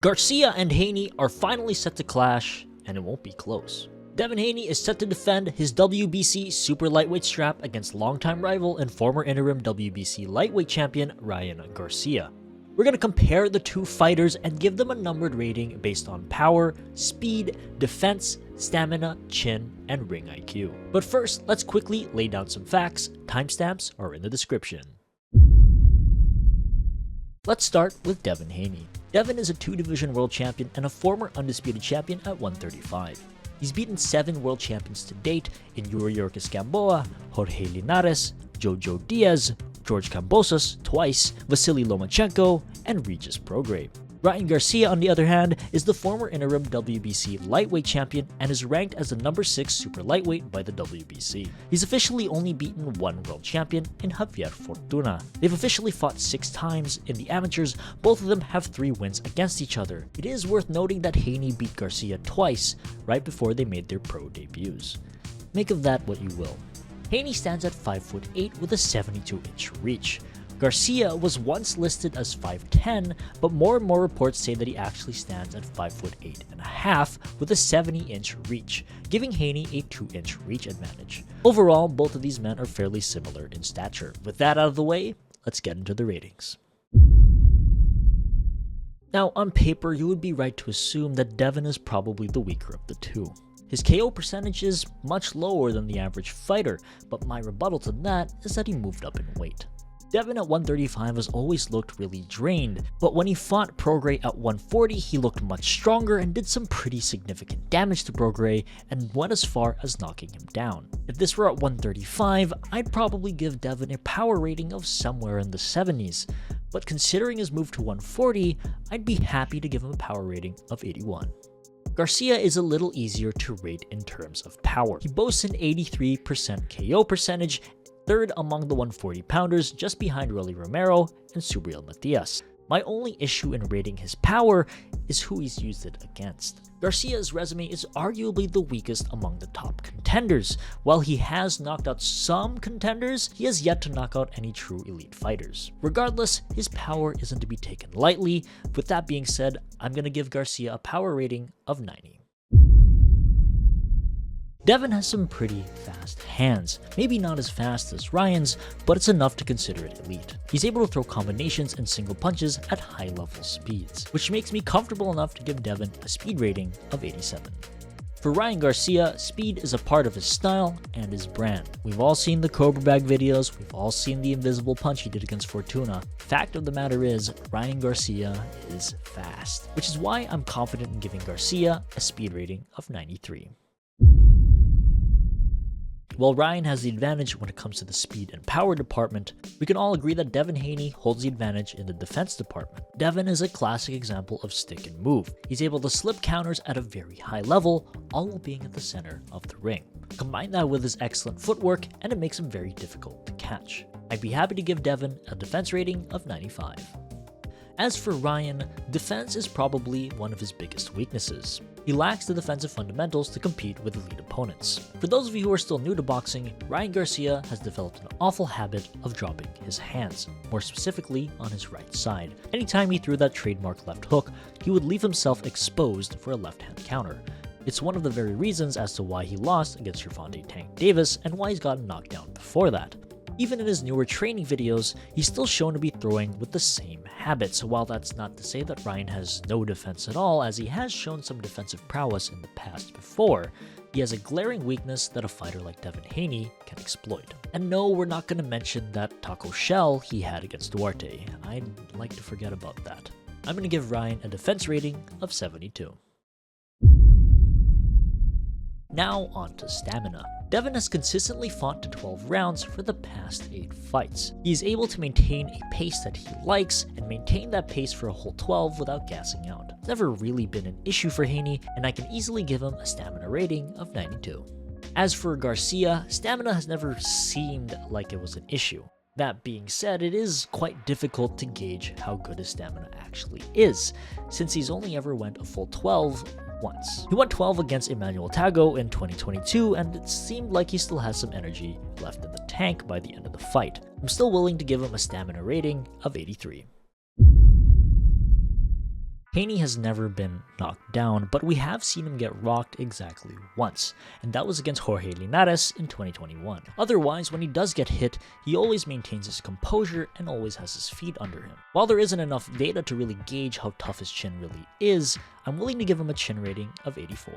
Garcia and Haney are finally set to clash, and it won't be close. Devin Haney is set to defend his WBC super lightweight strap against longtime rival and former interim WBC lightweight champion Ryan Garcia. We're going to compare the two fighters and give them a numbered rating based on power, speed, defense, stamina, chin, and ring IQ. But first, let's quickly lay down some facts. Timestamps are in the description. Let's start with Devin Haney. Devin is a 2-division world champion and a former undisputed champion at 135. He's beaten 7 world champions to date in Yuri Yorkis Gamboa, Jorge Linares, Jojo Diaz, George Kambosos twice, Vasily Lomachenko, and Regis Prograis. Ryan Garcia, on the other hand, is the former interim WBC lightweight champion and is ranked as the number 6 super lightweight by the WBC. He's officially only beaten 1 world champion in Javier Fortuna. They've officially fought 6 times in the amateurs. Both of them have 3 wins against each other. It is worth noting that Haney beat Garcia twice right before they made their pro debuts. Make of that what you will. Haney stands at 5'8" with a 72-inch reach. Garcia was once listed as 5'10", but more and more reports say that he actually stands at 5'8.5" with a 70-inch reach, giving Haney a 2-inch reach advantage. Overall, both of these men are fairly similar in stature. With that out of the way, let's get into the ratings. Now, on paper, you would be right to assume that Devin is probably the weaker of the two. His KO percentage is much lower than the average fighter, but my rebuttal to that is that he moved up in weight. Devin at 135 has always looked really drained, but when he fought Prograis at 140, he looked much stronger and did some pretty significant damage to Prograis and went as far as knocking him down. If this were at 135, I'd probably give Devin a power rating of somewhere in the 70s, but considering his move to 140, I'd be happy to give him a power rating of 81. Garcia is a little easier to rate in terms of power. He boasts an 83% KO percentage, third among the 140-pounders, just behind Rolly Romero and Subriel Matias. My only issue in rating his power is who he's used it against. Garcia's resume is arguably the weakest among the top contenders. While he has knocked out some contenders, he has yet to knock out any true elite fighters. Regardless, his power isn't to be taken lightly. With that being said, I'm going to give Garcia a power rating of 90. Devin has some pretty fast hands. Maybe not as fast as Ryan's, but it's enough to consider it elite. He's able to throw combinations and single punches at high level speeds, which makes me comfortable enough to give Devin a speed rating of 87. For Ryan Garcia, speed is a part of his style and his brand. We've all seen the Cobra Bag videos, we've all seen the invisible punch he did against Fortuna. Fact of the matter is, Ryan Garcia is fast, which is why I'm confident in giving Garcia a speed rating of 93. While Ryan has the advantage when it comes to the speed and power department, we can all agree that Devin Haney holds the advantage in the defense department. Devin is a classic example of stick and move. He's able to slip counters at a very high level, all while being at the center of the ring. Combine that with his excellent footwork, and it makes him very difficult to catch. I'd be happy to give Devin a defense rating of 95. As for Ryan, defense is probably one of his biggest weaknesses. He lacks the defensive fundamentals to compete with elite opponents. For those of you who are still new to boxing, Ryan Garcia has developed an awful habit of dropping his hands, more specifically on his right side. Anytime he threw that trademark left hook, he would leave himself exposed for a left-hand counter. It's one of the very reasons as to why he lost against Gervonta Tank Davis and why he's gotten knocked down before that. Even in his newer training videos, he's still shown to be throwing with the same habits. While that's not to say that Ryan has no defense at all, as he has shown some defensive prowess in the past before, he has a glaring weakness that a fighter like Devin Haney can exploit. And no, we're not going to mention that taco shell he had against Duarte. I'd like to forget about that. I'm going to give Ryan a defense rating of 72. Now on to stamina. Devin has consistently fought to 12 rounds for the past 8 fights. He is able to maintain a pace that he likes and maintain that pace for a whole 12 without gassing out. It's never really been an issue for Haney, and I can easily give him a stamina rating of 92. As for Garcia, stamina has never seemed like it was an issue. That being said, it is quite difficult to gauge how good his stamina actually is, since he's only ever went a full 12 once. He went 12 against Emmanuel Tago in 2022, and it seemed like he still has some energy left in the tank by the end of the fight. I'm still willing to give him a stamina rating of 83. Haney has never been knocked down, but we have seen him get rocked exactly once, and that was against Jorge Linares in 2021. Otherwise, when he does get hit, he always maintains his composure and always has his feet under him. While there isn't enough data to really gauge how tough his chin really is, I'm willing to give him a chin rating of 84.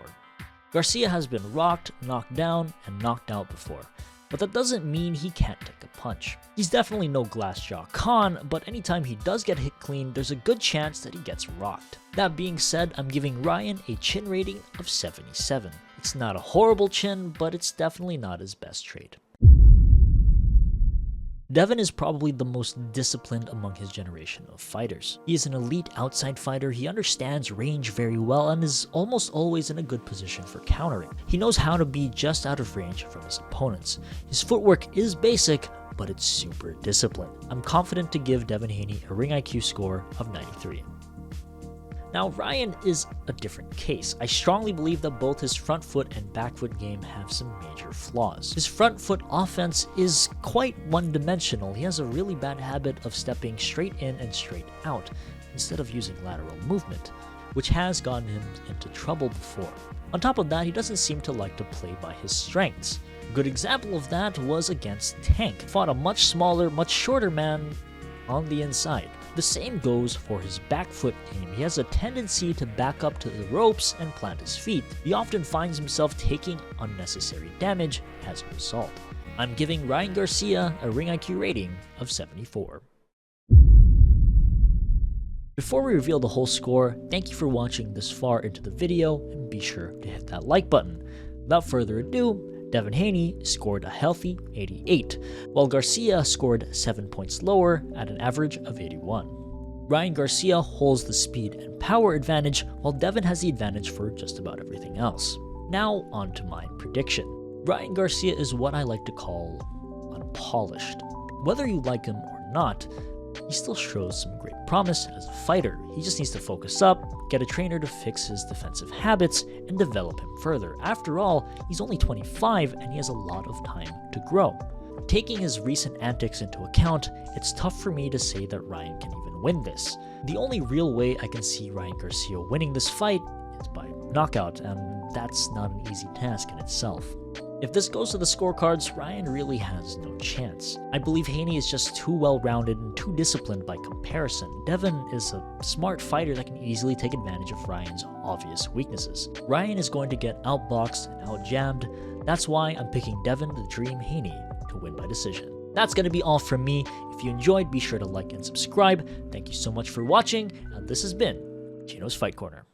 Garcia has been rocked, knocked down, and knocked out before, but that doesn't mean he can't take a punch. He's definitely no Glassjaw Khan, but anytime he does get hit clean, there's a good chance that he gets rocked. That being said, I'm giving Ryan a chin rating of 77. It's not a horrible chin, but it's definitely not his best trait. Devin is probably the most disciplined among his generation of fighters. He is an elite outside fighter, he understands range very well, and is almost always in a good position for countering. He knows how to be just out of range from his opponents. His footwork is basic, but it's super disciplined. I'm confident to give Devin Haney a ring IQ score of 93. Now, Ryan is a different case. I strongly believe that both his front foot and back foot game have some major flaws. His front foot offense is quite one-dimensional. He has a really bad habit of stepping straight in and straight out instead of using lateral movement, which has gotten him into trouble before. On top of that, he doesn't seem to like to play by his strengths. A good example of that was against Tank. He fought a much smaller, much shorter man on the inside. The same goes for his back foot game. He has a tendency to back up to the ropes and plant his feet. He often finds himself taking unnecessary damage as a result. I'm giving Ryan Garcia a ring IQ rating of 74. Before we reveal the whole score, thank you for watching this far into the video, and be sure to hit that like button. Without further ado, Devin Haney scored a healthy 88, while Garcia scored 7 points lower at an average of 81. Ryan Garcia holds the speed and power advantage, while Devin has the advantage for just about everything else. Now on to my prediction. Ryan Garcia is what I like to call unpolished. Whether you like him or not, he still shows some great promise as a fighter. He just needs to focus up, get a trainer to fix his defensive habits, and develop him further. After all, he's only 25 and he has a lot of time to grow. Taking his recent antics into account, it's tough for me to say that Ryan can even win this. The only real way I can see Ryan Garcia winning this fight is by knockout, and that's not an easy task in itself. If this goes to the scorecards, Ryan really has no chance. I believe Haney is just too well-rounded and too disciplined by comparison. Devin is a smart fighter that can easily take advantage of Ryan's obvious weaknesses. Ryan is going to get outboxed and outjammed. That's why I'm picking Devin the Dream Haney to win by decision. That's going to be all from me. If you enjoyed, be sure to like and subscribe. Thank you so much for watching, and this has been Chino's Fight Corner.